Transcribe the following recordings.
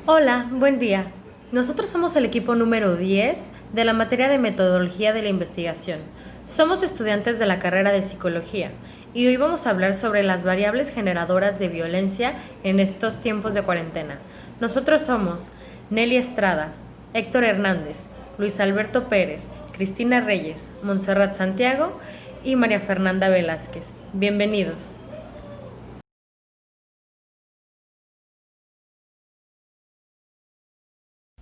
Hola, buen día. Nosotros somos el equipo número 10 de la materia de metodología de la investigación. Somos estudiantes de la carrera de psicología y hoy vamos a hablar sobre las variables generadoras de violencia en estos tiempos de cuarentena. Nosotros somos Nelly Estrada, Héctor Hernández, Luis Alberto Pérez, Cristina Reyes, Montserrat Santiago y María Fernanda Velázquez. Bienvenidos.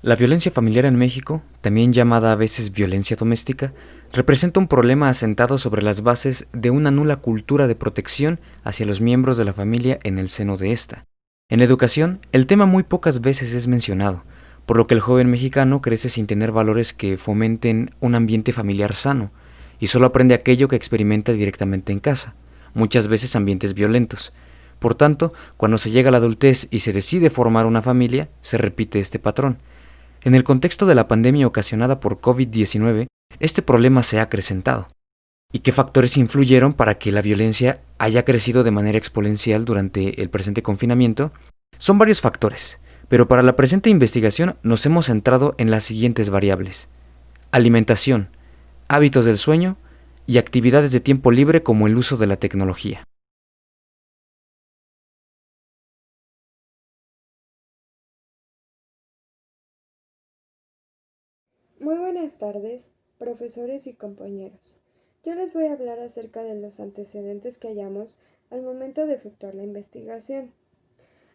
La violencia familiar en México, también llamada a veces violencia doméstica, representa un problema asentado sobre las bases de una nula cultura de protección hacia los miembros de la familia en el seno de esta. En educación, el tema muy pocas veces es mencionado, por lo que el joven mexicano crece sin tener valores que fomenten un ambiente familiar sano, y solo aprende aquello que experimenta directamente en casa, muchas veces ambientes violentos. Por tanto, cuando se llega a la adultez y se decide formar una familia, se repite este patrón. En el contexto de la pandemia ocasionada por COVID-19, este problema se ha acrecentado. ¿Y qué factores influyeron para que la violencia haya crecido de manera exponencial durante el presente confinamiento? Son varios factores, pero para la presente investigación nos hemos centrado en las siguientes variables: alimentación, hábitos del sueño y actividades de tiempo libre como el uso de la tecnología. Muy buenas tardes, profesores y compañeros. Yo les voy a hablar acerca de los antecedentes que hallamos al momento de efectuar la investigación.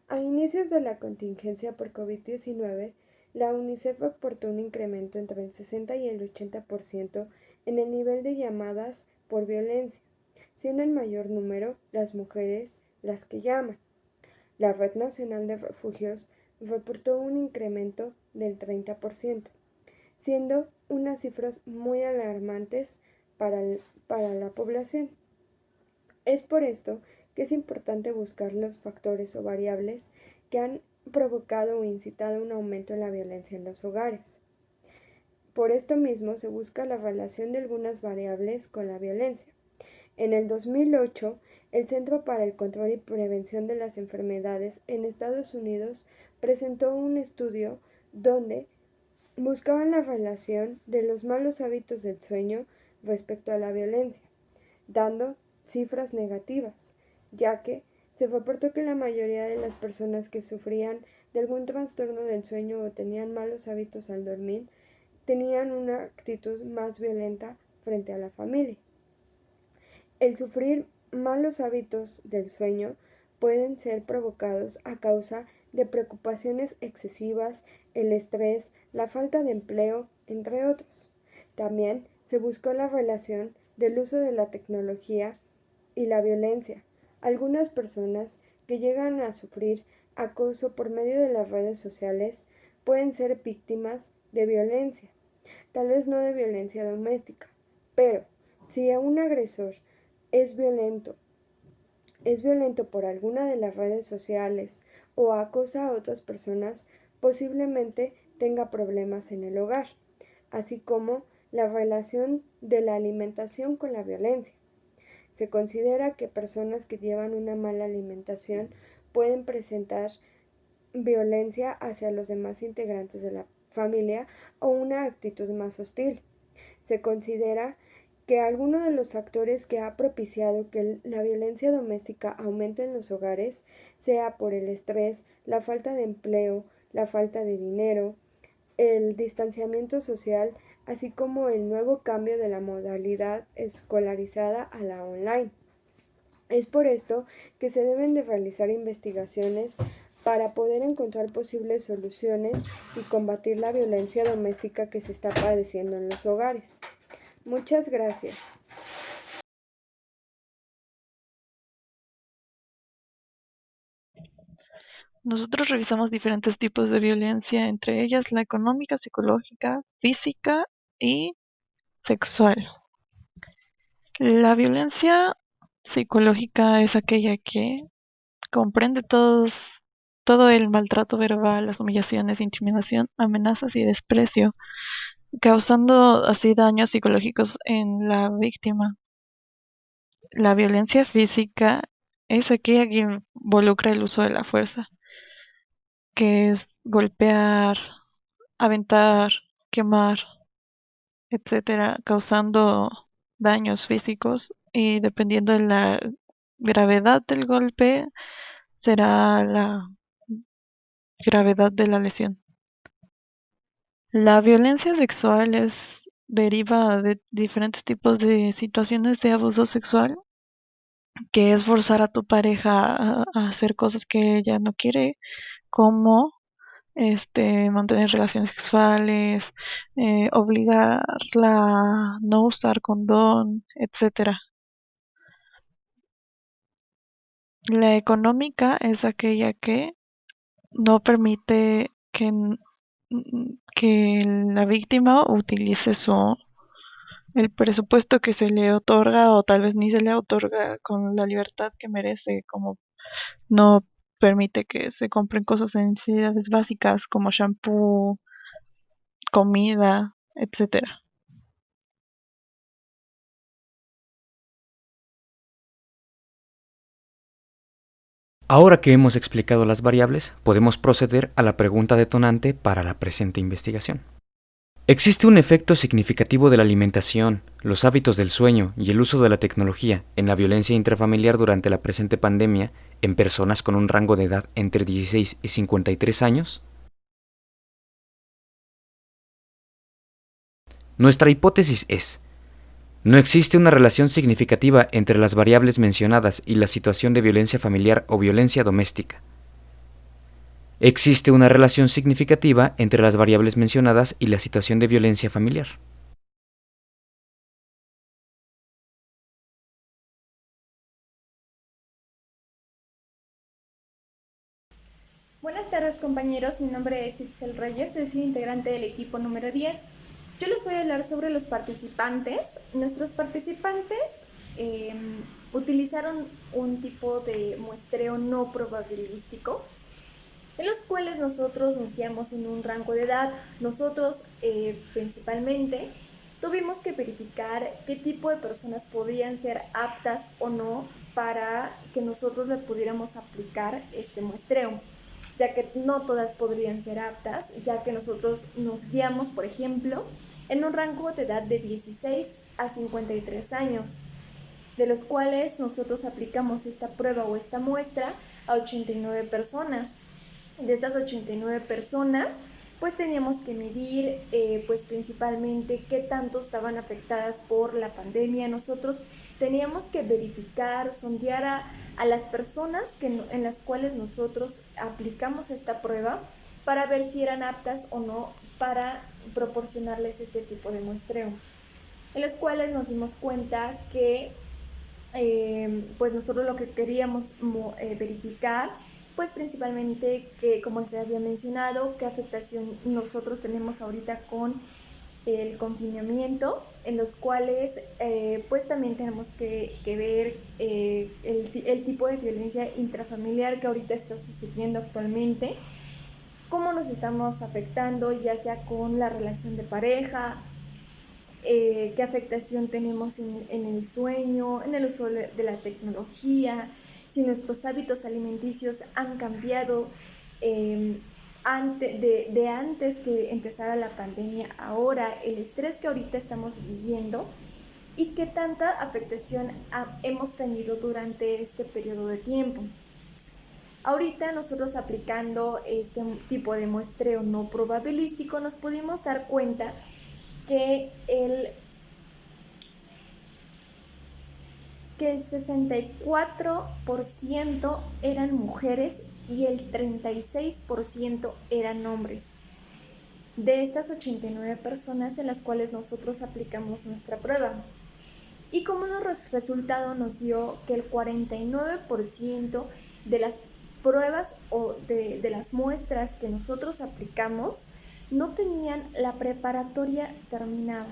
A inicios de la contingencia por COVID-19, la UNICEF reportó un incremento entre el 60 y el 80% en el nivel de llamadas por violencia, siendo el mayor número las mujeres las que llaman. La Red Nacional de Refugios reportó un incremento del 30%, siendo unas cifras muy alarmantes para, para la población. Es por esto que es importante buscar los factores o variables que han provocado o incitado un aumento en la violencia en los hogares. Por esto mismo se busca la relación de algunas variables con la violencia. En el 2008, el Centro para el Control y Prevención de las Enfermedades en Estados Unidos presentó un estudio donde buscaban la relación de los malos hábitos del sueño respecto a la violencia, dando cifras negativas, ya que se reportó que la mayoría de las personas que sufrían de algún trastorno del sueño o tenían malos hábitos al dormir tenían una actitud más violenta frente a la familia. El sufrir malos hábitos del sueño pueden ser provocados a causa de preocupaciones excesivas, el estrés, la falta de empleo, entre otros. También se buscó la relación del uso de la tecnología y la violencia. Algunas personas que llegan a sufrir acoso por medio de las redes sociales pueden ser víctimas de violencia, tal vez no de violencia doméstica, pero si a un agresor es violento, es violento por alguna de las redes sociales o acosa a otras personas, posiblemente tenga problemas en el hogar, así como la relación de la alimentación con la violencia. Se considera que personas que llevan una mala alimentación pueden presentar violencia hacia los demás integrantes de la familia o una actitud más hostil. Se considera que alguno de los factores que ha propiciado que la violencia doméstica aumente en los hogares sea por el estrés, la falta de empleo, la falta de dinero, el distanciamiento social, así como el nuevo cambio de la modalidad escolarizada a la online. Es por esto que se deben de realizar investigaciones para poder encontrar posibles soluciones y combatir la violencia doméstica que se está padeciendo en los hogares. Muchas gracias. Nosotros revisamos diferentes tipos de violencia, entre ellas la económica, psicológica, física y sexual. La violencia psicológica es aquella que comprende todo el maltrato verbal, las humillaciones, intimidación, amenazas y desprecio, causando así daños psicológicos en la víctima. La violencia física es aquella que involucra el uso de la fuerza. que es golpear, aventar, quemar, etcétera, causando daños físicos y dependiendo de la gravedad del golpe será la gravedad de la lesión. La violencia sexual deriva de diferentes tipos de situaciones de abuso sexual, que es forzar a tu pareja a hacer cosas que ella no quiere, como mantener relaciones sexuales, obligarla a no usar condón, etcétera. La económica es aquella que no permite que la víctima utilice el presupuesto que se le otorga o tal vez ni se le otorga con la libertad que merece, como no permite que se compren cosas de necesidades básicas como shampoo, comida, etcétera. Ahora que hemos explicado las variables, podemos proceder a la pregunta detonante para la presente investigación. ¿Existe un efecto significativo de la alimentación, los hábitos del sueño y el uso de la tecnología en la violencia intrafamiliar durante la presente pandemia en personas con un rango de edad entre 16 y 53 años? Nuestra hipótesis es: no existe una relación significativa entre las variables mencionadas y la situación de violencia familiar o violencia doméstica. Existe una relación significativa entre las variables mencionadas y la situación de violencia familiar. Buenas tardes compañeros, mi nombre es Itzel Reyes, yo soy integrante del equipo número 10. Yo les voy a hablar sobre los participantes. Nuestros participantes utilizaron un tipo de muestreo no probabilístico, en los cuales nosotros nos guiamos en un rango de edad. Nosotros principalmente tuvimos que verificar qué tipo de personas podían ser aptas o no para que nosotros le pudiéramos aplicar este muestreo, ya que no todas podrían ser aptas, ya que nosotros nos guiamos, por ejemplo, en un rango de edad de 16 a 53 años, de los cuales nosotros aplicamos esta prueba o esta muestra a 89 personas. De estas 89 personas, pues teníamos que medir pues principalmente qué tanto estaban afectadas por la pandemia. Nosotros teníamos que verificar, sondear a las personas en las cuales nosotros aplicamos esta prueba para ver si eran aptas o no para proporcionarles este tipo de muestreo, en los cuales nos dimos cuenta que pues nosotros lo que queríamos verificar, pues principalmente que, como se había mencionado, qué afectación nosotros tenemos ahorita con el confinamiento, en los cuales pues también tenemos que ver el tipo de violencia intrafamiliar que ahorita está sucediendo actualmente, cómo nos estamos afectando, ya sea con la relación de pareja, qué afectación tenemos en el sueño, en el uso de la tecnología, si nuestros hábitos alimenticios han cambiado de antes que empezara la pandemia, ahora el estrés que ahorita estamos viviendo y qué tanta afectación hemos tenido durante este periodo de tiempo. Ahorita nosotros aplicando este tipo de muestreo no probabilístico nos pudimos dar cuenta que el 64% eran mujeres y el 36% eran hombres. De estas 89 personas en las cuales nosotros aplicamos nuestra prueba. Y como resultado nos dio que el 49% de las pruebas o de las muestras que nosotros aplicamos no tenían la preparatoria terminada.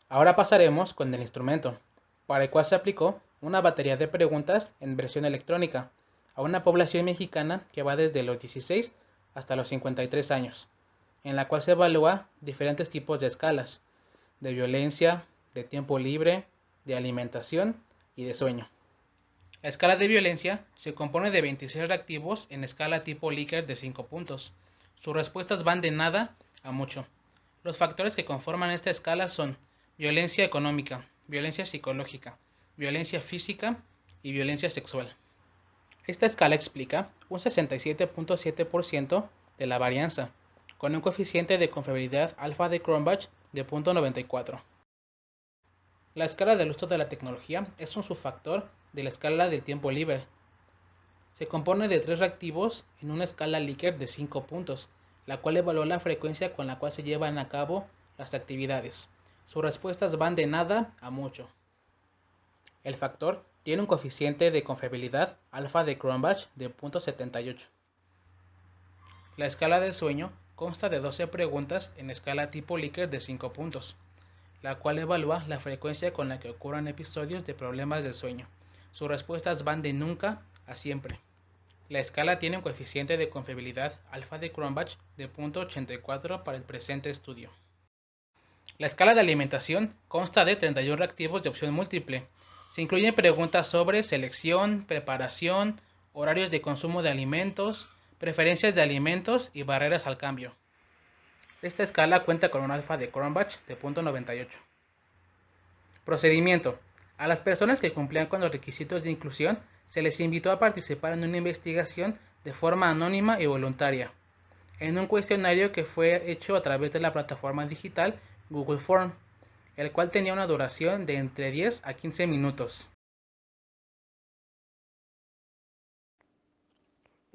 Ahora pasaremos con el instrumento, para el cual se aplicó una batería de preguntas en versión electrónica a una población mexicana que va desde los 16 hasta los 53 años, en la cual se evalúa diferentes tipos de escalas, de violencia, de tiempo libre, de alimentación y de sueño. La escala de violencia se compone de 26 reactivos en escala tipo Likert de 5 puntos. Sus respuestas van de nada a mucho. Los factores que conforman esta escala son violencia económica, violencia psicológica, violencia física y violencia sexual. Esta escala explica un 67.7% de la varianza, con un coeficiente de confiabilidad alfa de Cronbach de 0.94. La escala del uso de la tecnología es un subfactor de la escala del tiempo libre. Se compone de 3 reactivos en una escala Likert de 5 puntos, la cual evalúa la frecuencia con la cual se llevan a cabo las actividades. Sus respuestas van de nada a mucho. El factor tiene un coeficiente de confiabilidad alfa de Cronbach de 0.78. La escala del sueño consta de 12 preguntas en escala tipo Likert de 5 puntos, la cual evalúa la frecuencia con la que ocurren episodios de problemas del sueño. Sus respuestas van de nunca a siempre. La escala tiene un coeficiente de confiabilidad alfa de Cronbach de 0.84 para el presente estudio. La escala de alimentación consta de 31 reactivos de opción múltiple. Se incluyen preguntas sobre selección, preparación, horarios de consumo de alimentos, preferencias de alimentos y barreras al cambio. Esta escala cuenta con un alfa de Cronbach de 0.98. Procedimiento. A las personas que cumplían con los requisitos de inclusión se les invitó a participar en una investigación de forma anónima y voluntaria, en un cuestionario que fue hecho a través de la plataforma digital Google Form, el cual tenía una duración de entre 10 a 15 minutos.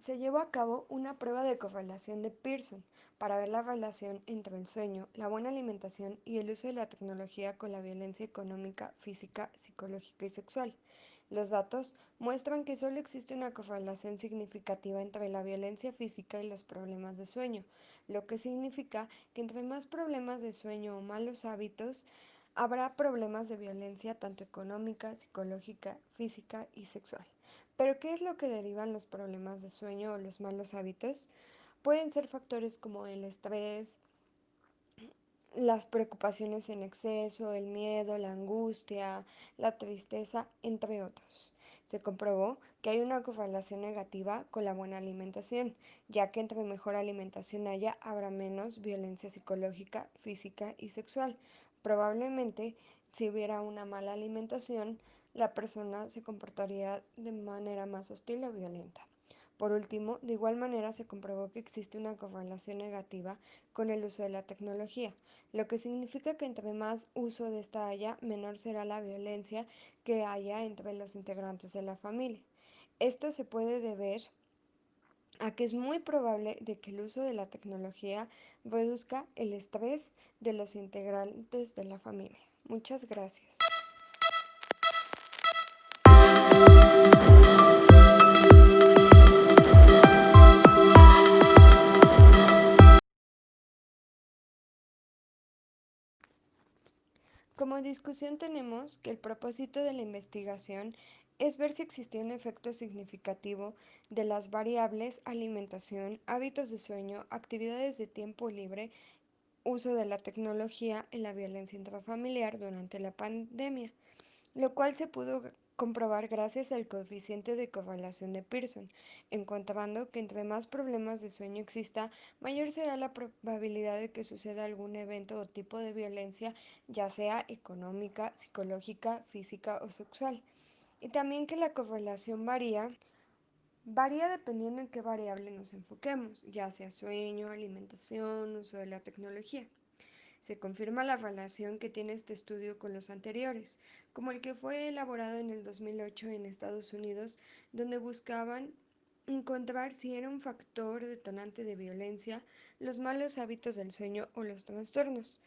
Se llevó a cabo una prueba de correlación de Pearson para ver la relación entre el sueño, la buena alimentación y el uso de la tecnología con la violencia económica, física, psicológica y sexual. Los datos muestran que solo existe una correlación significativa entre la violencia física y los problemas de sueño, lo que significa que entre más problemas de sueño o malos hábitos, habrá problemas de violencia tanto económica, psicológica, física y sexual. Pero ¿qué es lo que derivan los problemas de sueño o los malos hábitos? Pueden ser factores como el estrés, las preocupaciones en exceso, el miedo, la angustia, la tristeza, entre otros. Se comprobó que hay una correlación negativa con la buena alimentación, ya que entre mejor alimentación haya, habrá menos violencia psicológica, física y sexual. Probablemente, si hubiera una mala alimentación, la persona se comportaría de manera más hostil o violenta. Por último, de igual manera se comprobó que existe una correlación negativa con el uso de la tecnología, lo que significa que entre más uso de esta haya, menor será la violencia que haya entre los integrantes de la familia. Esto se puede deber a que es muy probable de que el uso de la tecnología reduzca el estrés de los integrantes de la familia. Muchas gracias. Como discusión tenemos que el propósito de la investigación es ver si existía un efecto significativo de las variables alimentación, hábitos de sueño, actividades de tiempo libre, uso de la tecnología en la violencia intrafamiliar durante la pandemia, lo cual se pudo comprobar gracias al coeficiente de correlación de Pearson, encontrando que entre más problemas de sueño exista, mayor será la probabilidad de que suceda algún evento o tipo de violencia, ya sea económica, psicológica, física o sexual. Y también que la correlación varía dependiendo en qué variable nos enfoquemos, ya sea sueño, alimentación, uso de la tecnología. Se confirma la relación que tiene este estudio con los anteriores, como el que fue elaborado en el 2008 en Estados Unidos, donde buscaban encontrar si era un factor detonante de violencia, los malos hábitos del sueño o los trastornos,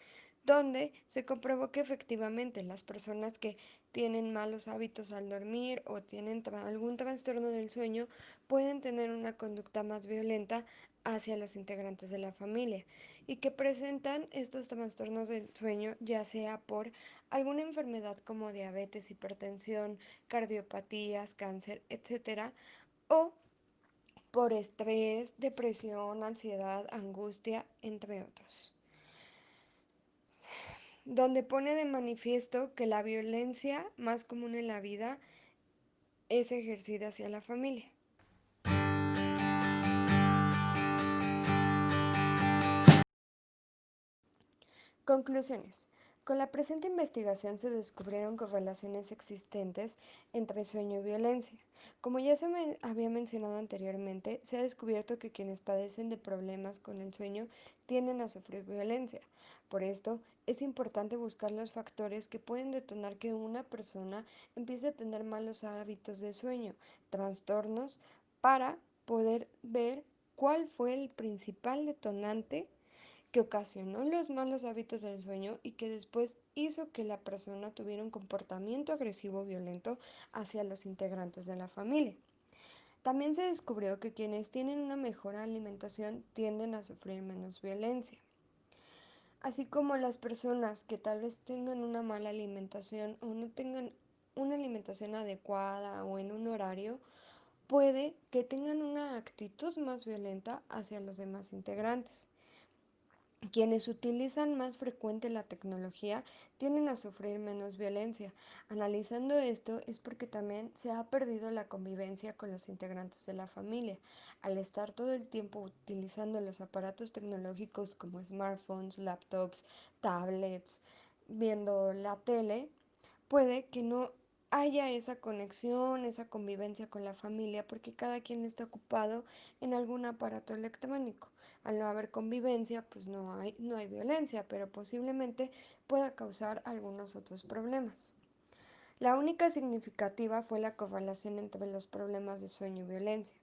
donde se comprobó que efectivamente las personas que tienen malos hábitos al dormir o tienen algún trastorno del sueño pueden tener una conducta más violenta hacia los integrantes de la familia y que presentan estos trastornos del sueño ya sea por alguna enfermedad como diabetes, hipertensión, cardiopatías, cáncer, etcétera, o por estrés, depresión, ansiedad, angustia, entre otros. donde pone de manifiesto que la violencia más común en la vida es ejercida hacia la familia. Conclusiones. Con la presente investigación se descubrieron correlaciones existentes entre sueño y violencia. Como ya había mencionado anteriormente, se ha descubierto que quienes padecen de problemas con el sueño tienden a sufrir violencia. Por esto, es importante buscar los factores que pueden detonar que una persona empiece a tener malos hábitos de sueño, trastornos, para poder ver cuál fue el principal detonante que ocasionó los malos hábitos del sueño y que después hizo que la persona tuviera un comportamiento agresivo violento hacia los integrantes de la familia. También se descubrió que quienes tienen una mejor alimentación tienden a sufrir menos violencia, así como las personas que tal vez tengan una mala alimentación o no tengan una alimentación adecuada o en un horario, puede que tengan una actitud más violenta hacia los demás integrantes. Quienes utilizan más frecuente la tecnología tienden a sufrir menos violencia. Analizando esto es porque también se ha perdido la convivencia con los integrantes de la familia. Al estar todo el tiempo utilizando los aparatos tecnológicos como smartphones, laptops, tablets, viendo la tele, puede que no haya esa conexión, esa convivencia con la familia, porque cada quien está ocupado en algún aparato electrónico. Al no haber convivencia, pues no hay violencia, pero posiblemente pueda causar algunos otros problemas. La única significativa fue la correlación entre los problemas de sueño y violencia.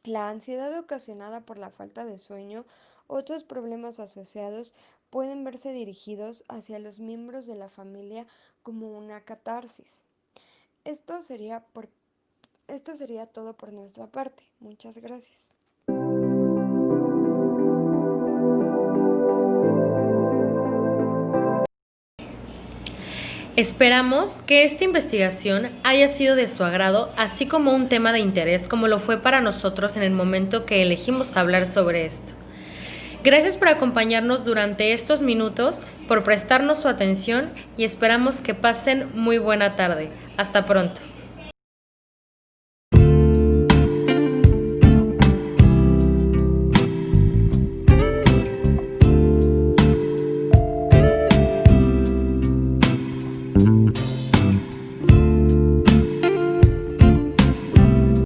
La ansiedad ocasionada por la falta de sueño, otros problemas asociados pueden verse dirigidos hacia los miembros de la familia como una catarsis. Esto sería todo por nuestra parte. Muchas gracias. Esperamos que esta investigación haya sido de su agrado, así como un tema de interés como lo fue para nosotros en el momento que elegimos hablar sobre esto. Gracias por acompañarnos durante estos minutos, por prestarnos su atención y esperamos que pasen muy buena tarde. Hasta pronto.